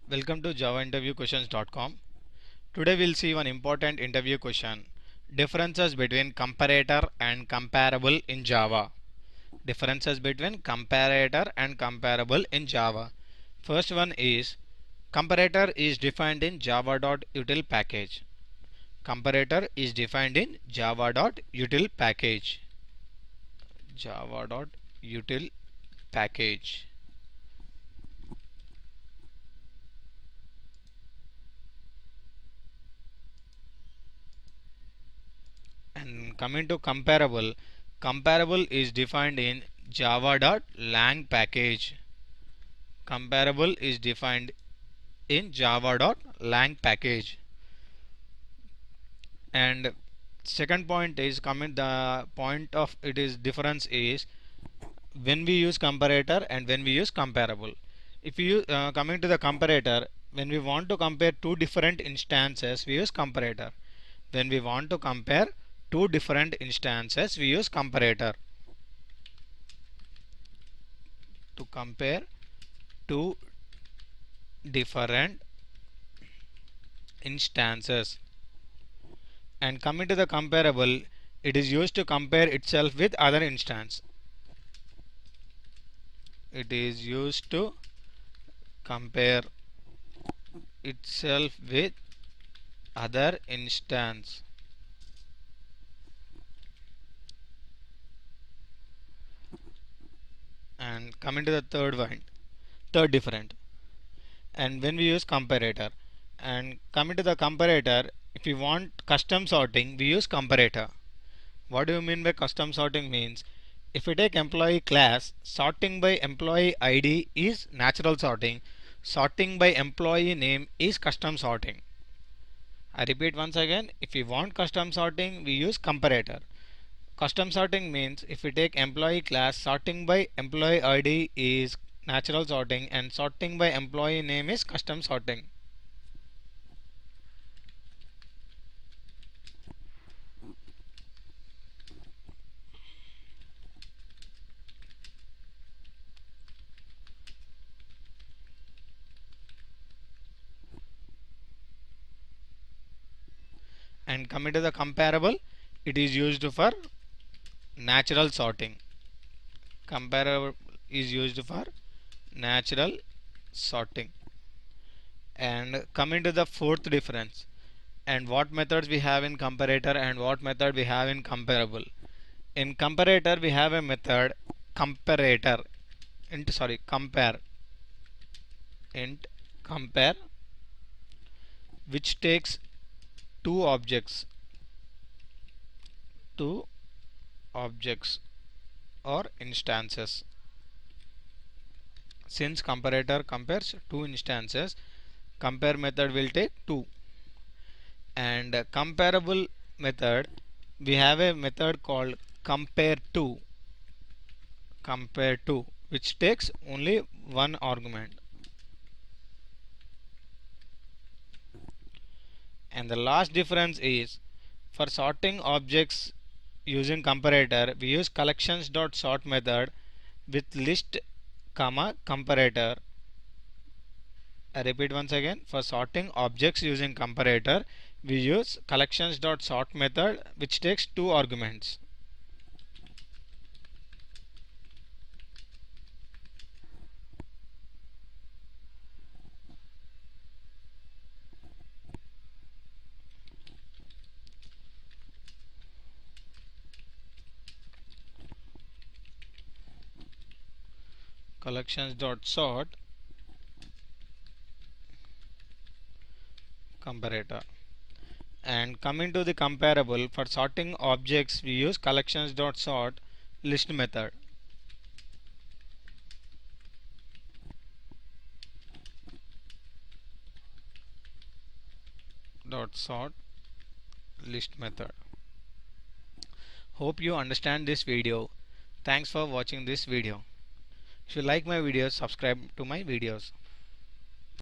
Welcome to javainterviewquestions.com. Today we'll see one important interview question. Differences between comparator and comparable in Java. Differences between comparator and comparable in Java. First one is comparator is defined in java.util package. Comparator is defined in java.util package. Java.util package. And coming to comparable, comparable is defined in java.lang package. Comparable is defined in java.lang package. And second point is the point of it is difference is when we use comparator and when we use comparable. If you coming to the comparator, when we want to compare two different instances, we use comparator. When we want to compare two different instances, we use comparator. To compare two different instances. And coming to the comparable, it is used to compare itself with other instance. It is used to compare itself with other instance. And coming to the third different. And when we use comparator, and coming to the comparator, if we want custom sorting, we use comparator. What do you mean by custom sorting? Means if we take employee class, sorting by employee ID is natural sorting. Sorting by employee name is custom sorting. I repeat once again, if we want custom sorting, we use comparator. Custom sorting means if we take employee class, sorting by employee ID is natural sorting and sorting by employee name is custom sorting. And coming to the comparable, it is used for natural sorting. Comparable is used for natural sorting. And coming to the fourth difference, and what methods we have in comparator and what method we have in comparable. In comparator we have a method comparator compare which takes two objects or instances. Since comparator compares two instances, compare method will take two. And comparable method, we have a method called compare to, which takes only one argument. And the last difference is for sorting objects using comparator, we use collections.sort method with list comma comparator. I repeat once again, for sorting objects using comparator, we use collections.sort method which takes two arguments. Collections.sort comparator. And coming to the comparable, for sorting objects we use collections.sort list method. .sort list method. Hope you understand this video. Thanks for watching this video. If you like my videos, subscribe to my videos.